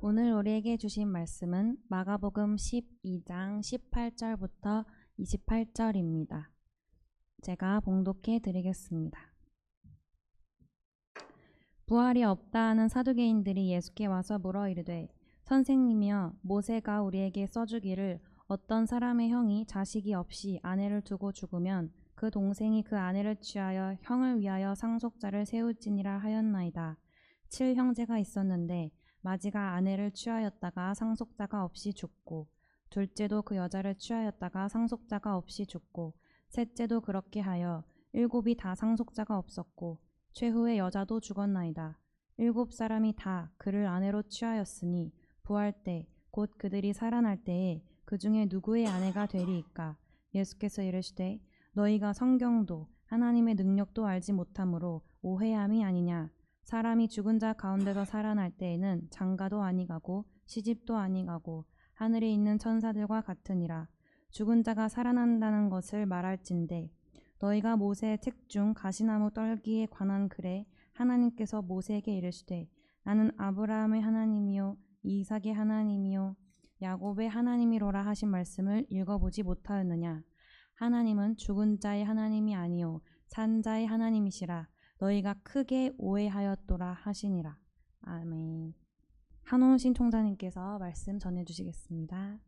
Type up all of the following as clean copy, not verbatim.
오늘 우리에게 주신 말씀은 마가복음 12장 18절부터 28절입니다. 제가 봉독해 드리겠습니다. 부활이 없다 하는 사두개인들이 예수께 와서 물어 이르되 선생님이여, 모세가 우리에게 써주기를 어떤 사람의 형이 자식이 없이 아내를 두고 죽으면 그 동생이 그 아내를 취하여 형을 위하여 상속자를 세울지니라 하였나이다. 7형제가 있었는데 마지가 아내를 취하였다가 상속자가 없이 죽고, 둘째도 그 여자를 취하였다가 상속자가 없이 죽고, 셋째도 그렇게 하여 7이 다 상속자가 없었고, 최후의 여자도 죽었나이다. 7사람이 다 그를 아내로 취하였으니 부활 때 곧 그들이 살아날 때에 그 중에 누구의 아내가 되리이까? 예수께서 이르시되 너희가 성경도 하나님의 능력도 알지 못함으로 오해함이 아니냐. 사람이 죽은 자 가운데서 살아날 때에는 장가도 아니가고 시집도 아니가고 하늘에 있는 천사들과 같으니라. 죽은 자가 살아난다는 것을 말할진대 너희가 모세의 책 중 가시나무 떨기에 관한 글에 하나님께서 모세에게 이르시되 나는 아브라함의 하나님이요 이삭의 하나님이요 야곱의 하나님이로라 하신 말씀을 읽어보지 못하였느냐. 하나님은 죽은 자의 하나님이 아니요 산 자의 하나님이시라. 너희가 크게 오해하였도라 하시니라. 아멘. 한호신 총장님께서 말씀 전해주시겠습니다.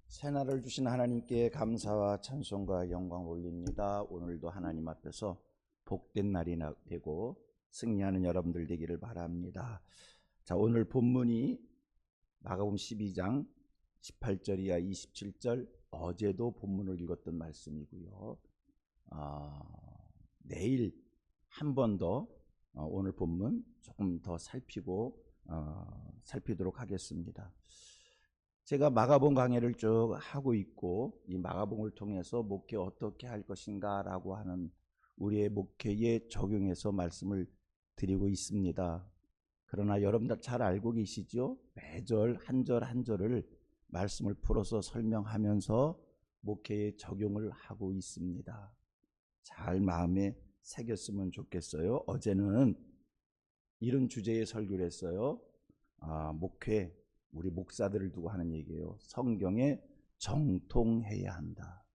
새날을 주신 하나님께 감사와 찬송과 영광 올립니다. 오늘도 하나님 앞에서 복된 날이 되고 승리하는 여러분들 되기를 바랍니다. 자, 오늘 본문이 마가복음 12장 18절이야 27절, 어제도 본문을 읽었던 말씀이고요. 내일 한 번 더 오늘 본문 조금 더 살피도록 하겠습니다. 제가 마가복음 강해를 쭉 하고 있고, 이 마가복음을 통해서 목회 어떻게 할 것인가 라고 하는 우리의 목회에 적용해서 말씀을 드리고 있습니다. 그러나 여러분들 잘 알고 계시죠? 매절 한 절 한 절을 말씀을 풀어서 설명하면서 목회에 적용을 하고 있습니다. 잘 마음에 새겼으면 좋겠어요. 어제는 이런 주제의 설교를 했어요. 목회, 우리 목사들을 두고 하는 얘기예요. 성경에 정통해야 한다.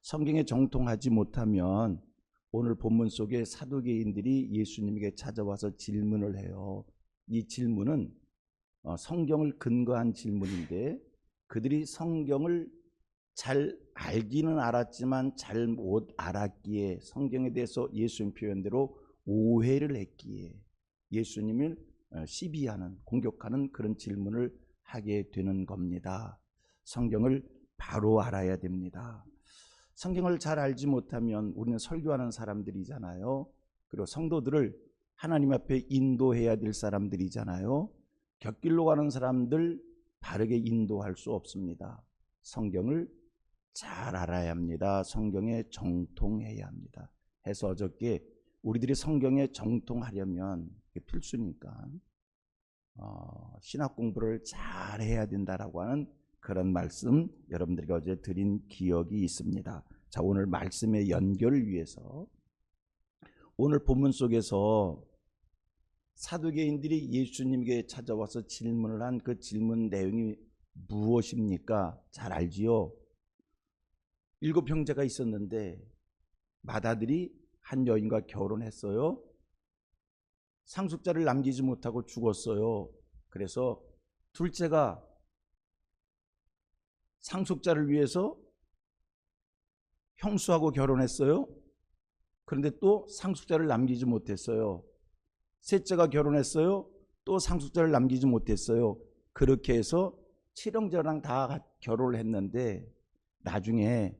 성경에 정통하지 못하면 오늘 본문 속에 사두개인들이 예수님에게 찾아와서 질문을 해요. 이 질문은 성경을 근거한 질문인데, 그들이 성경을 잘 알기는 알았지만 잘 못 알았기에, 성경에 대해서 예수님 표현대로 오해를 했기에 예수님을 시비하는, 공격하는 그런 질문을 하게 되는 겁니다. 성경을 바로 알아야 됩니다. 성경을 잘 알지 못하면 우리는 설교하는 사람들이잖아요. 그리고 성도들을 하나님 앞에 인도해야 될 사람들이잖아요. 곁길로 가는 사람들 바르게 인도할 수 없습니다. 성경을 잘 알아야 합니다. 성경에 정통해야 합니다. 해서 어저께 우리들이 성경에 정통하려면 필수니까 신학 공부를 잘 해야 된다라고 하는 그런 말씀 여러분들에게 어제 드린 기억이 있습니다. 자, 오늘 말씀의 연결을 위해서 오늘 본문 속에서 사두개인들이 예수님에게 찾아와서 질문을 한 그 질문 내용이 무엇입니까? 잘 알지요? 7형제가 있었는데 맏아들이 한 여인과 결혼했어요. 상속자를 남기지 못하고 죽었어요. 그래서 둘째가 상속자를 위해서 형수하고 결혼했어요. 그런데 또 상속자를 남기지 못했어요. 셋째가 결혼했어요. 또 상속자를 남기지 못했어요. 그렇게 해서 7형제랑 다 결혼을 했는데 나중에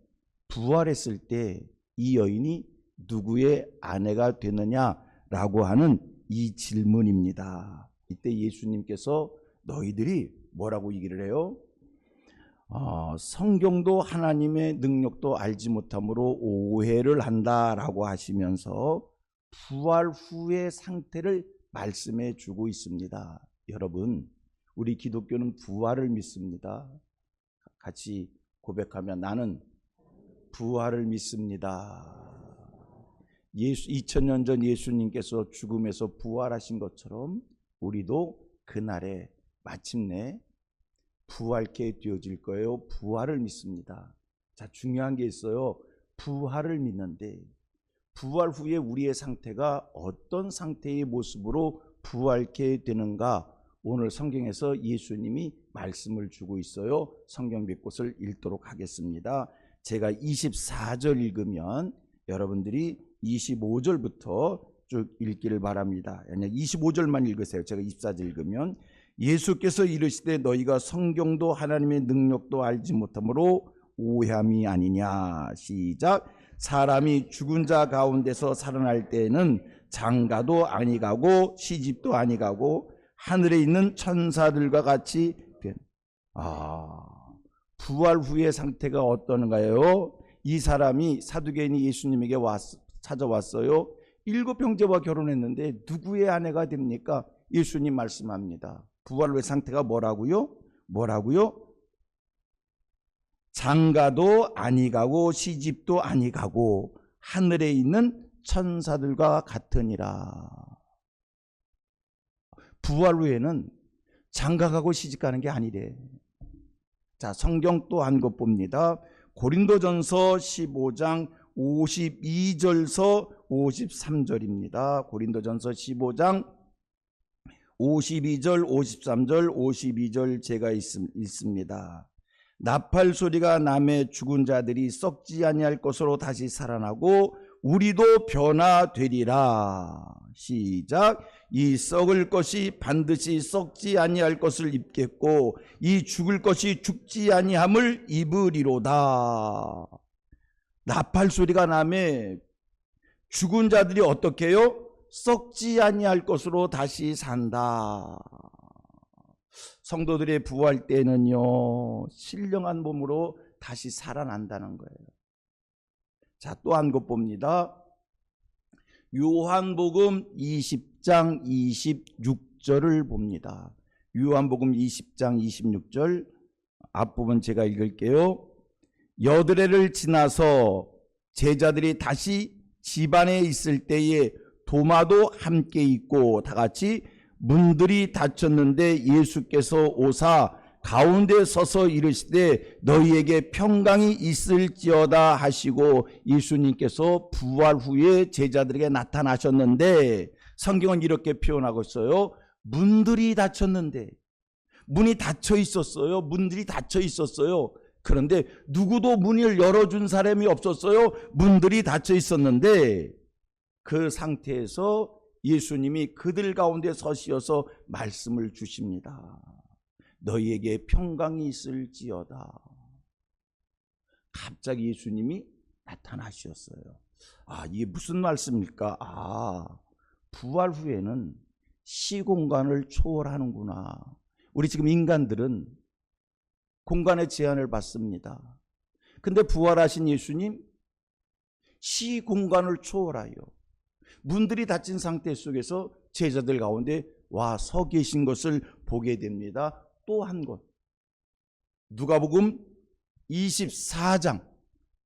부활했을 때 이 여인이 누구의 아내가 되느냐라고 하는 이 질문입니다. 이때 예수님께서 너희들이 뭐라고 얘기를 해요? 성경도 하나님의 능력도 알지 못함으로 오해를 한다라고 하시면서 부활 후의 상태를 말씀해 주고 있습니다. 여러분, 우리 기독교는 부활을 믿습니다. 같이 고백하면 나는 부활을 믿습니다. 2000년 전 예수님께서 죽음에서 부활하신 것처럼 우리도 그날에 마침내 부활케 되어질 거예요. 부활을 믿습니다. 자, 중요한 게 있어요. 부활을 믿는데 부활 후에 우리의 상태가 어떤 상태의 모습으로 부활케 되는가, 오늘 성경에서 예수님이 말씀을 주고 있어요. 성경 몇 곳을 읽도록 하겠습니다. 제가 24절 읽으면 여러분들이 25절부터 쭉 읽기를 바랍니다. 아니, 25절만 읽으세요. 제가 24절 읽으면, 예수께서 이르시되 너희가 성경도 하나님의 능력도 알지 못하므로 오해함이 아니냐. 시작. 사람이 죽은 자 가운데서 살아날 때에는 장가도 아니가고 시집도 아니가고 하늘에 있는 천사들과 같이 부활 후의 상태가 어떤가요? 이 사람이, 사두개인이 예수님에게 찾아왔어요. 7 형제와 결혼했는데 누구의 아내가 됩니까? 예수님 말씀합니다. 부활 후의 상태가 뭐라고요? 장가도 아니가고 시집도 아니가고 하늘에 있는 천사들과 같으니라. 부활 후에는 장가가고 시집가는 게 아니래. 자, 성경 또 한 것 봅니다. 고린도전서 15장 52절서 53절입니다. 고린도전서 15장 52절, 53절, 52절 제가 읽습니다. 나팔 소리가 나매 죽은 자들이 썩지 아니할 것으로 다시 살아나고 우리도 변화되리라. 시작. 이 썩을 것이 반드시 썩지 아니할 것을 입겠고 이 죽을 것이 죽지 아니함을 입으리로다. 나팔 소리가 나매 죽은 자들이 어떻게 해요? 썩지 아니할 것으로 다시 산다. 성도들의 부활 때는요, 신령한 몸으로 다시 살아난다는 거예요. 자, 또 한 것 봅니다. 요한복음 20장 26절을 봅니다. 요한복음 20장 26절 앞부분 제가 읽을게요. 여드레를 지나서 제자들이 다시 집안에 있을 때에 도마도 함께 있고 다 같이 문들이 닫혔는데 예수께서 오사 가운데 서서 이르시되 너희에게 평강이 있을지어다 하시고, 예수님께서 부활 후에 제자들에게 나타나셨는데 성경은 이렇게 표현하고 있어요. 문들이 닫혔는데, 문이 닫혀 있었어요. 문들이 닫혀 있었어요. 그런데 누구도 문을 열어준 사람이 없었어요. 문들이 닫혀 있었는데 그 상태에서 예수님이 그들 가운데 서시어서 말씀을 주십니다. 너희에게 평강이 있을지어다. 갑자기 예수님이 나타나셨어요. 이게 무슨 말씀입니까? 부활 후에는 시공간을 초월하는구나. 우리 지금 인간들은 공간의 제한을 받습니다. 근데 부활하신 예수님 시공간을 초월하여 문들이 닫힌 상태 속에서 제자들 가운데 와 서 계신 것을 보게 됩니다. 또 한 것, 누가복음 24장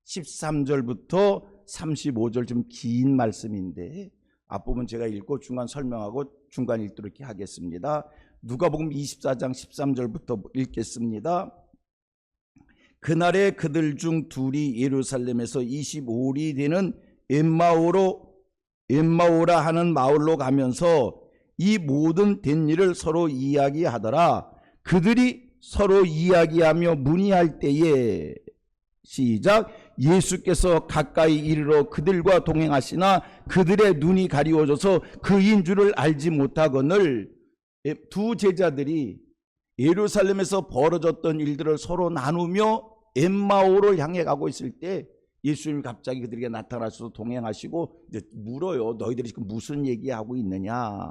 13절부터 35절 좀 긴 말씀인데 앞부분 제가 읽고 중간 설명하고 중간 읽도록 하겠습니다. 누가복음 24장 13절부터 읽겠습니다. 그날에 그들 중 둘이 예루살렘에서 25里 되는 엠마오라 하는 마을로 가면서 이 모든 된 일을 서로 이야기하더라. 그들이 서로 이야기하며 문의할 때에 시작. 예수께서 가까이 이르러 그들과 동행하시나 그들의 눈이 가리워져서 그인 줄을 알지 못하거늘. 두 제자들이 예루살렘에서 벌어졌던 일들을 서로 나누며 엠마오를 향해 가고 있을 때 예수님이 갑자기 그들에게 나타나셔서 동행하시고 이제 물어요. 너희들이 지금 무슨 얘기하고 있느냐.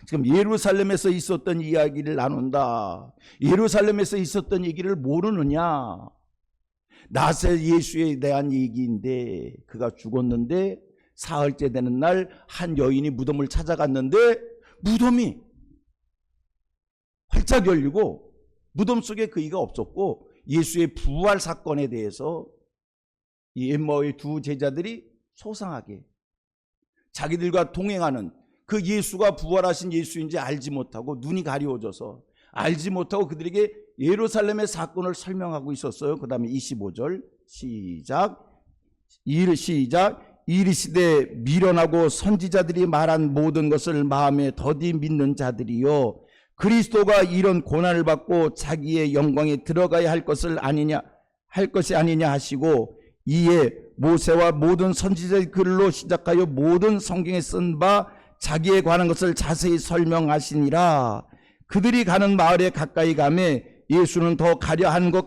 지금 예루살렘에서 있었던 이야기를 나눈다. 예루살렘에서 있었던 얘기를 모르느냐. 나세 예수에 대한 얘기인데 그가 죽었는데 사흘째 되는 날 한 여인이 무덤을 찾아갔는데 무덤이 활짝 열리고 무덤 속에 그이가 없었고 예수의 부활 사건에 대해서 이 엠마오의 두 제자들이 소상하게 자기들과 동행하는 그 예수가 부활하신 예수인지 알지 못하고 눈이 가려워져서 알지 못하고 그들에게 예루살렘의 사건을 설명하고 있었어요. 그 다음에 25절 시작. 이르시되 미련하고 선지자들이 말한 모든 것을 마음에 더디 믿는 자들이요, 그리스도가 이런 고난을 받고 자기의 영광에 들어가야 할 것이 아니냐 하시고, 이에 모세와 모든 선지자의 글로 시작하여 모든 성경에 쓴 바 자기에 관한 것을 자세히 설명하시니라. 그들이 가는 마을에 가까이 가매 예수는 더 가려 하는 것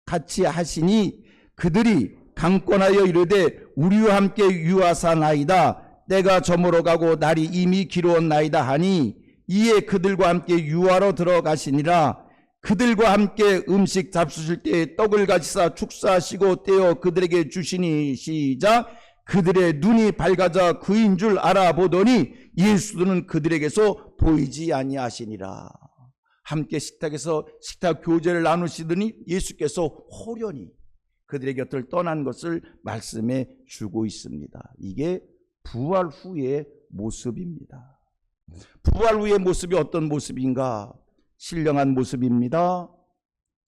같이 하시니 그들이 강권하여 이르되 우리와 함께 유하사나이다. 때가 저물어 가고 날이 이미 기루었나이다 하니, 이에 그들과 함께 유하로 들어가시니라. 그들과 함께 음식 잡수실 때에 떡을 가지사 축사하시고 떼어 그들에게 주시니 시작. 그들의 눈이 밝아져 그인 줄 알아보더니 예수는 그들에게서 보이지 아니하시니라. 함께 식탁에서 식탁 교제를 나누시더니 예수께서 호련히 그들의 곁을 떠난 것을 말씀해 주고 있습니다. 이게 부활 후의 모습입니다. 부활 후의 모습이 어떤 모습인가? 신령한 모습입니다.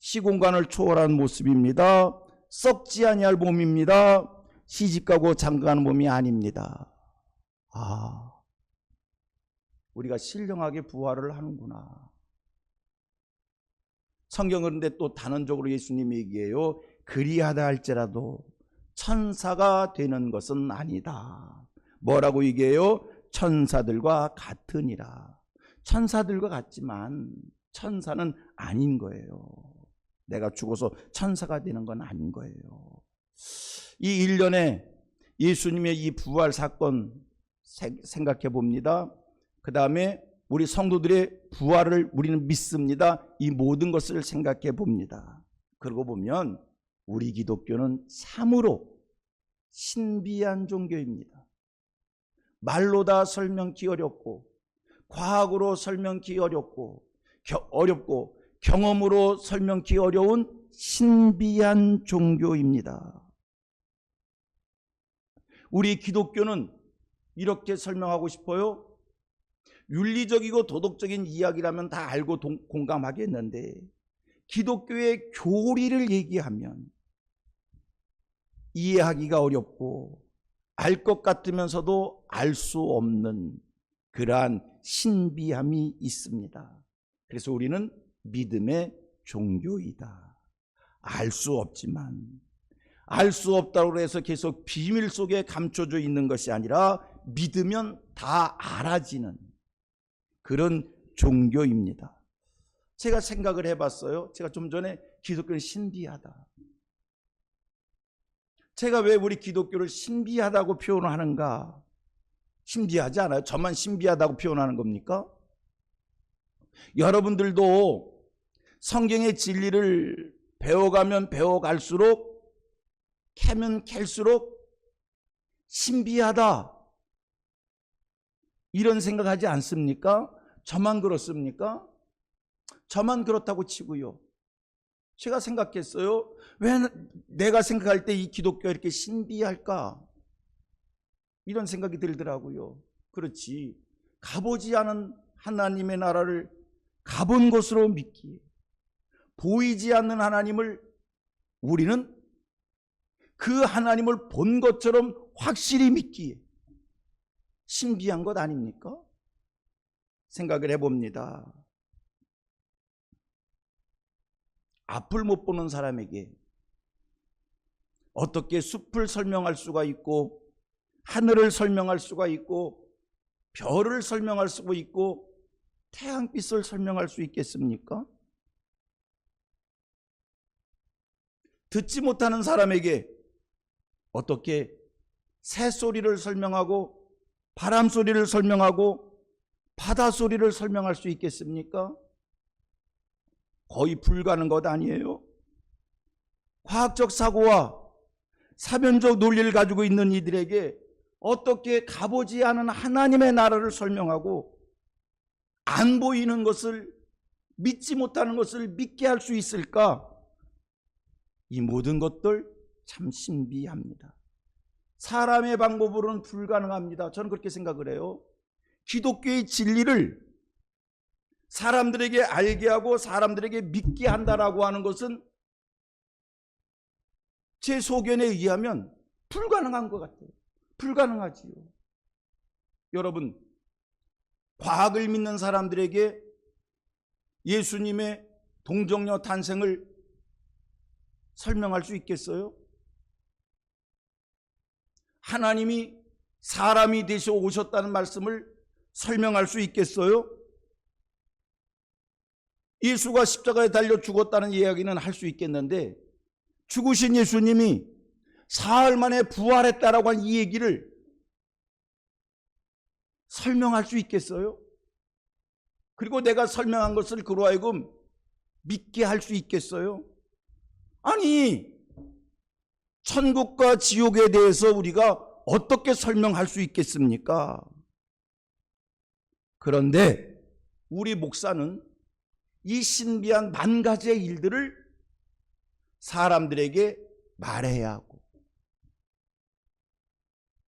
시공간을 초월한 모습입니다. 썩지 아니할 몸입니다. 시집가고 장가가는 몸이 아닙니다. 우리가 신령하게 부활을 하는구나. 성경은 그런데 또 단언적으로 예수님이 얘기해요. 그리하다 할지라도 천사가 되는 것은 아니다. 뭐라고 얘기해요? 천사들과 같으니라. 천사들과 같지만 천사는 아닌 거예요. 내가 죽어서 천사가 되는 건 아닌 거예요. 이 1년에 예수님의 이 부활 사건 생각해 봅니다. 그 다음에 우리 성도들의 부활을 우리는 믿습니다. 이 모든 것을 생각해 봅니다. 그러고 보면 우리 기독교는 참으로 신비한 종교입니다. 말로 다 설명기 어렵고, 과학으로 설명기 어렵고 경험으로 설명기 어려운 신비한 종교입니다. 우리 기독교는 이렇게 설명하고 싶어요. 윤리적이고 도덕적인 이야기라면 다 알고 공감하겠는데, 기독교의 교리를 얘기하면 이해하기가 어렵고 알 것 같으면서도 알 수 없는 그러한 신비함이 있습니다. 그래서 우리는 믿음의 종교이다. 알 수 없지만, 알 수 없다고 해서 계속 비밀 속에 감춰져 있는 것이 아니라 믿으면 다 알아지는 그런 종교입니다. 제가 생각을 해봤어요. 제가 좀 전에 기독교는 신비하다. 제가 왜 우리 기독교를 신비하다고 표현을 하는가? 신비하지 않아요? 저만 신비하다고 표현하는 겁니까? 여러분들도 성경의 진리를 배워가면 배워갈수록, 캐면 캘수록 신비하다, 이런 생각하지 않습니까? 저만 그렇습니까? 저만 그렇다고 치고요. 제가 생각했어요. 왜 내가 생각할 때 이 기독교가 이렇게 신비할까? 이런 생각이 들더라고요. 그렇지, 가보지 않은 하나님의 나라를 가본 것으로 믿기에, 보이지 않는 하나님을 우리는 그 하나님을 본 것처럼 확실히 믿기에 신비한 것 아닙니까? 생각을 해봅니다. 앞을 못 보는 사람에게 어떻게 숲을 설명할 수가 있고, 하늘을 설명할 수가 있고, 별을 설명할 수가 있고, 태양빛을 설명할 수 있겠습니까? 듣지 못하는 사람에게 어떻게 새소리를 설명하고, 바람 소리를 설명하고, 바다 소리를 설명할 수 있겠습니까? 거의 불가능한 것 아니에요? 과학적 사고와 사변적 논리를 가지고 있는 이들에게 어떻게 가보지 않은 하나님의 나라를 설명하고, 안 보이는 것을, 믿지 못하는 것을 믿게 할 수 있을까? 이 모든 것들 참 신비합니다. 사람의 방법으로는 불가능합니다. 저는 그렇게 생각을 해요. 기독교의 진리를 사람들에게 알게 하고 사람들에게 믿게 한다라고 하는 것은 제 소견에 의하면 불가능한 것 같아요. 불가능하지요. 여러분, 과학을 믿는 사람들에게 예수님의 동정녀 탄생을 설명할 수 있겠어요? 하나님이 사람이 되셔 오셨다는 말씀을 설명할 수 있겠어요? 예수가 십자가에 달려 죽었다는 이야기는 할 수 있겠는데, 죽으신 예수님이 사흘 만에 부활했다라고 한 이 얘기를 설명할 수 있겠어요? 그리고 내가 설명한 것을 그로 하여금 믿게 할 수 있겠어요? 아니, 천국과 지옥에 대해서 우리가 어떻게 설명할 수 있겠습니까? 그런데 우리 목사는 이 신비한 만 가지의 일들을 사람들에게 말해야 하고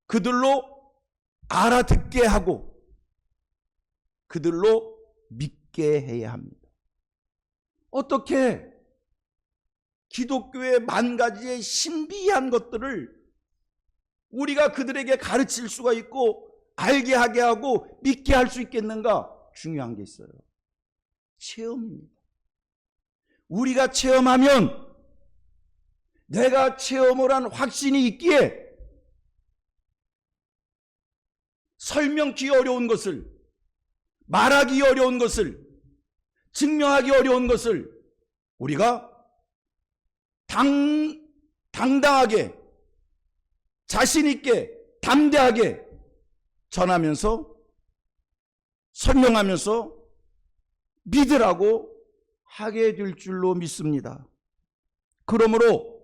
그들로 알아듣게 하고 그들로 믿게 해야 합니다. 어떻게 기독교의 만 가지의 신비한 것들을 우리가 그들에게 가르칠 수가 있고 알게 하게 하고 믿게 할 수 있겠는가? 중요한 게 있어요. 체험입니다. 우리가 체험하면 내가 체험을 한 확신이 있기에 설명기 어려운 것을, 말하기 어려운 것을, 증명하기 어려운 것을 우리가 당당하게, 자신있게, 담대하게 전하면서 설명하면서 믿으라고 하게 될 줄로 믿습니다. 그러므로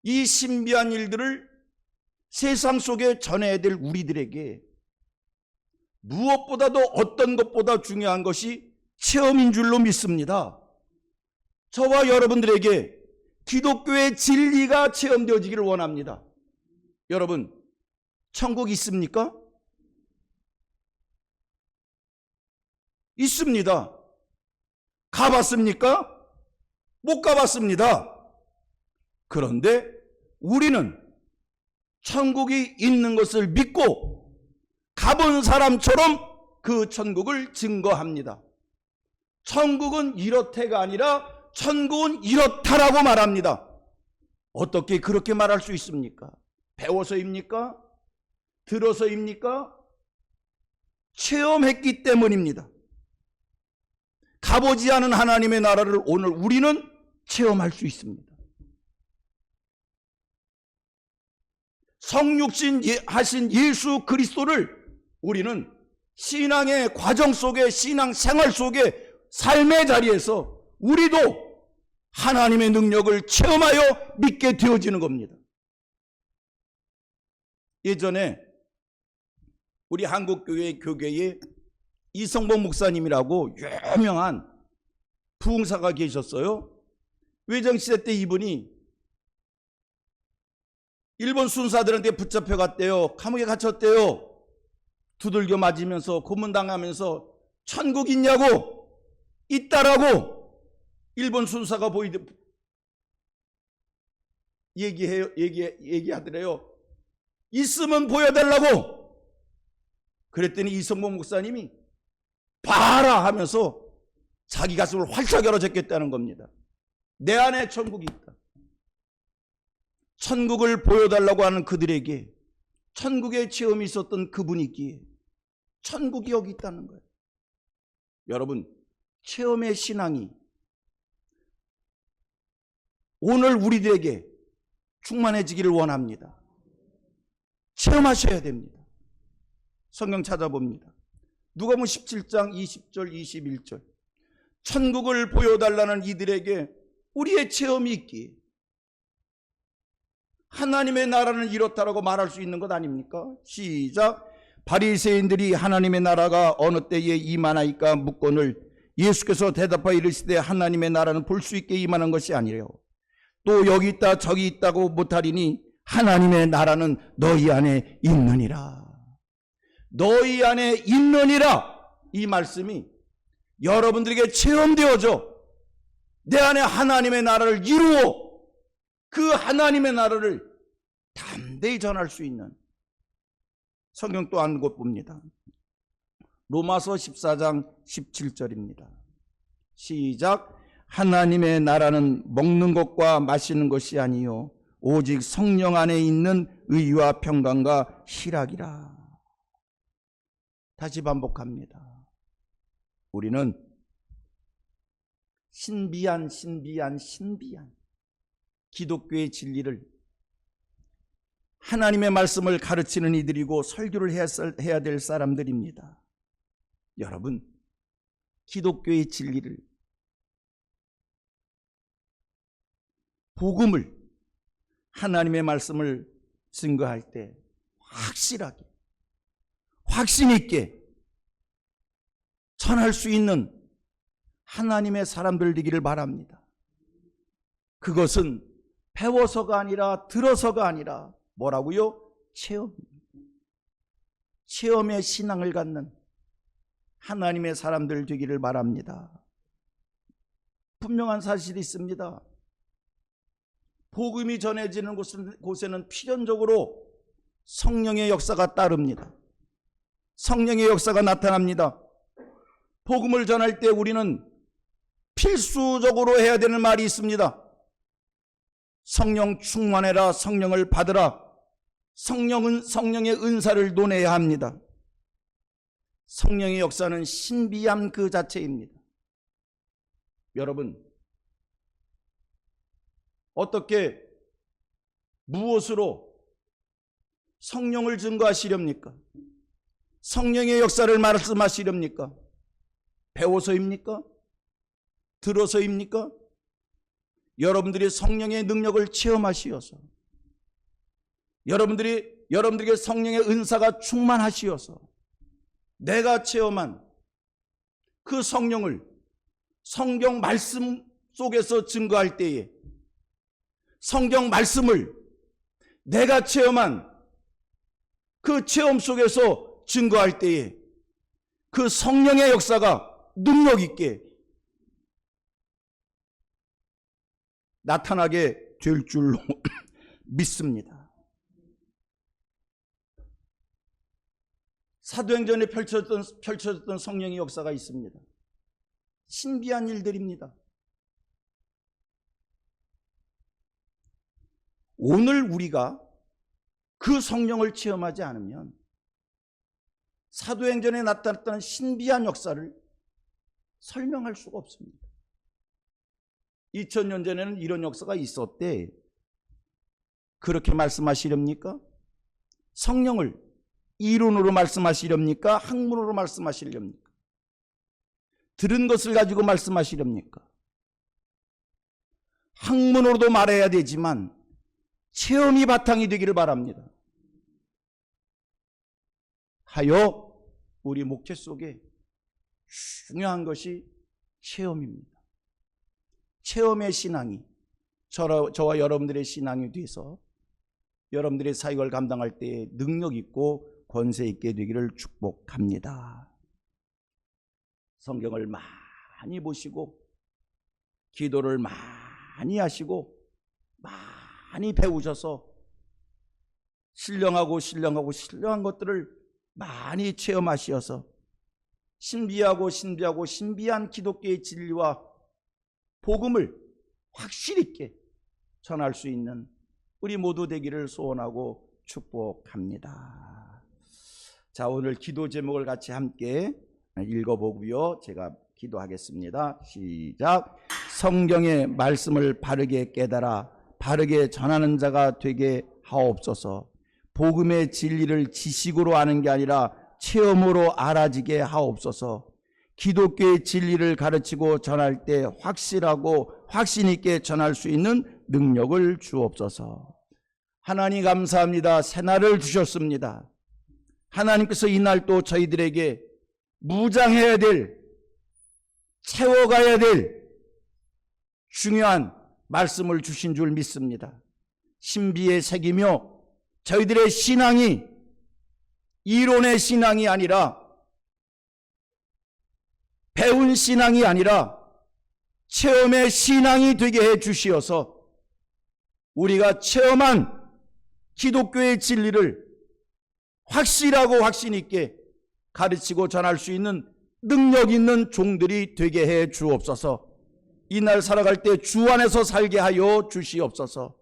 이 신비한 일들을 세상 속에 전해야 될 우리들에게 무엇보다도 어떤 것보다 중요한 것이 체험인 줄로 믿습니다. 저와 여러분들에게 기독교의 진리가 체험되어지기를 원합니다. 여러분, 천국 있습니까? 있습니다. 가봤습니까? 못 가봤습니다. 그런데 우리는 천국이 있는 것을 믿고 가본 사람처럼 그 천국을 증거합니다. 천국은 이렇다가 아니라 천국은 이렇다라고 말합니다. 어떻게 그렇게 말할 수 있습니까? 배워서입니까? 들어서입니까? 체험했기 때문입니다. 가보지 않은 하나님의 나라를 오늘 우리는 체험할 수 있습니다. 성육신 하신 예수 그리스도를 우리는 신앙의 과정 속에, 신앙 생활 속에, 삶의 자리에서 우리도 하나님의 능력을 체험하여 믿게 되어지는 겁니다. 예전에 우리 한국교회 교계에 이성복 목사님이라고 유명한 부흥사가 계셨어요. 외정시대 때 이분이 일본 순사들한테 붙잡혀 갔대요. 감옥에 갇혔대요. 두들겨 맞으면서 고문당하면서 천국 있냐고, 있다라고 일본 순사가 얘기하더래요. 있으면 보여달라고. 그랬더니 이성복 목사님이 봐라 하면서 자기 가슴을 활짝 열어줬겠다는 겁니다. 내 안에 천국이 있다. 천국을 보여달라고 하는 그들에게 천국의 체험이 있었던 그분이기에 천국이 여기 있다는 거예요. 여러분, 체험의 신앙이 오늘 우리들에게 충만해지기를 원합니다. 체험하셔야 됩니다. 성경 찾아봅니다. 누가복음 17장 20절 21절. 천국을 보여달라는 이들에게 우리의 체험이 있기에 하나님의 나라는 이렇다라고 말할 수 있는 것 아닙니까? 시작. 바리새인들이 하나님의 나라가 어느 때에 임하나이까 묻거늘 예수께서 대답하여 이르시되 하나님의 나라는 볼 수 있게 임하는 것이 아니래요. 또 여기 있다 저기 있다고 못하리니 하나님의 나라는 너희 안에 있느니라. 너희 안에 있느니라. 이 말씀이 여러분들에게 체험되어져 내 안에 하나님의 나라를 이루어 그 하나님의 나라를 담대히 전할 수 있는 성경 또 한 곳 봅니다. 로마서 14장 17절입니다. 시작. 하나님의 나라는 먹는 것과 마시는 것이 아니요 오직 성령 안에 있는 의와 평강과 희락이라. 다시 반복합니다. 우리는 신비한 기독교의 진리를 하나님의 말씀을 가르치는 이들이고 설교를 해야 될 사람들입니다. 여러분, 기독교의 진리를, 복음을, 하나님의 말씀을 증거할 때 확실하게, 확신 있게 전할 수 있는 하나님의 사람들 되기를 바랍니다. 그것은 배워서가 아니라 들어서가 아니라 뭐라고요? 체험의 신앙을 갖는 하나님의 사람들 되기를 바랍니다. 분명한 사실이 있습니다. 복음이 전해지는 곳에는 필연적으로 성령의 역사가 따릅니다. 성령의 역사가 나타납니다. 복음을 전할 때 우리는 필수적으로 해야 되는 말이 있습니다. 성령 충만해라, 성령을 받으라. 성령의 은사를 논해야 합니다. 성령의 역사는 신비함 그 자체입니다. 여러분, 어떻게 무엇으로 성령을 증거하시렵니까? 성령의 역사를 말씀하시렵니까? 배워서입니까? 들어서입니까? 여러분들이 성령의 능력을 체험하시어서, 여러분들에게 성령의 은사가 충만하시어서 내가 체험한 그 성령을 성경 말씀 속에서 증거할 때에, 성경 말씀을 내가 체험한 그 체험 속에서 증거할 때에 그 성령의 역사가 능력 있게 나타나게 될 줄로 믿습니다. 사도행전에 펼쳐졌던 성령의 역사가 있습니다. 신비한 일들입니다. 오늘 우리가 그 성령을 체험하지 않으면 사도행전에 나타났던 신비한 역사를 설명할 수가 없습니다. 2000년 전에는 이런 역사가 있었대. 그렇게 말씀하시렵니까? 성령을 이론으로 말씀하시렵니까? 학문으로 말씀하시렵니까? 들은 것을 가지고 말씀하시렵니까? 학문으로도 말해야 되지만 체험이 바탕이 되기를 바랍니다. 하여 우리 목회 속에 중요한 것이 체험입니다. 체험의 신앙이 저와 여러분들의 신앙이 돼서 여러분들의 사역을 감당할 때에 능력 있고 권세 있게 되기를 축복합니다. 성경을 많이 보시고 기도를 많이 하시고 많이 배우셔서 신령한 것들을 많이 체험하시어서 신비한 기독교의 진리와 복음을 확실히 있게 전할 수 있는 우리 모두 되기를 소원하고 축복합니다. 자, 오늘 기도 제목을 같이 함께 읽어보고요. 제가 기도하겠습니다. 시작. 성경의 말씀을 바르게 깨달아 바르게 전하는 자가 되게 하옵소서. 복음의 진리를 지식으로 아는 게 아니라 체험으로 알아지게 하옵소서. 기독교의 진리를 가르치고 전할 때 확실하고 확신 있게 전할 수 있는 능력을 주옵소서. 하나님 감사합니다. 새날을 주셨습니다. 하나님께서 이날 또 저희들에게 무장해야 될, 채워가야 될 중요한 말씀을 주신 줄 믿습니다. 신비에 새기며 저희들의 신앙이 이론의 신앙이 아니라 배운 신앙이 아니라 체험의 신앙이 되게 해 주시어서 우리가 체험한 기독교의 진리를 확실하고 확신 있게 가르치고 전할 수 있는 능력 있는 종들이 되게 해 주옵소서. 이날 살아갈 때 주 안에서 살게 하여 주시옵소서.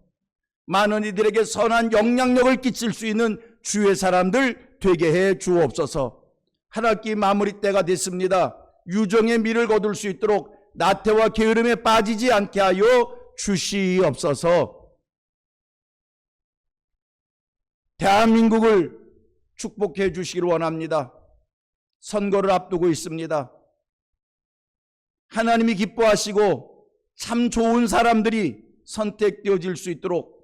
많은 이들에게 선한 영향력을 끼칠 수 있는 주의 사람들 되게 해 주옵소서. 한 학기 마무리 때가 됐습니다. 유정의 미를 거둘 수 있도록 나태와 게으름에 빠지지 않게 하여 주시옵소서. 대한민국을 축복해 주시기를 원합니다. 선거를 앞두고 있습니다. 하나님이 기뻐하시고 참 좋은 사람들이 선택되어질 수 있도록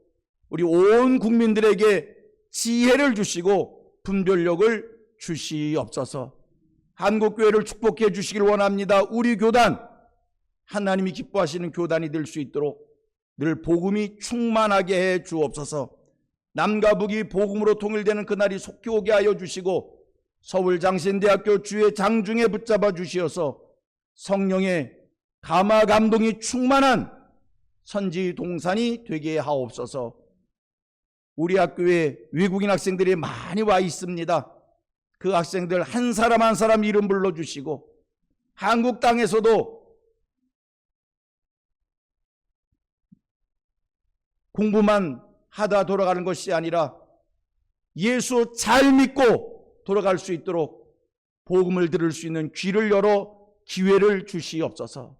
우리 온 국민들에게 지혜를 주시고 분별력을 주시옵소서. 한국교회를 축복해 주시길 원합니다. 우리 교단, 하나님이 기뻐하시는 교단이 될 수 있도록 늘 복음이 충만하게 해 주옵소서. 남과 북이 복음으로 통일되는 그날이 속히 오게 하여 주시고 서울장신대학교 주의 장중에 붙잡아 주시어서 성령의 감화 감동이 충만한 선지 동산이 되게 하옵소서. 우리 학교에 외국인 학생들이 많이 와 있습니다. 그 학생들 한 사람 한 사람 이름 불러주시고 한국 땅에서도 공부만 하다 돌아가는 것이 아니라 예수 잘 믿고 돌아갈 수 있도록 복음을 들을 수 있는 귀를 열어 기회를 주시옵소서.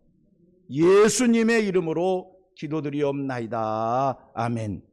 예수님의 이름으로 기도드리옵나이다. 아멘.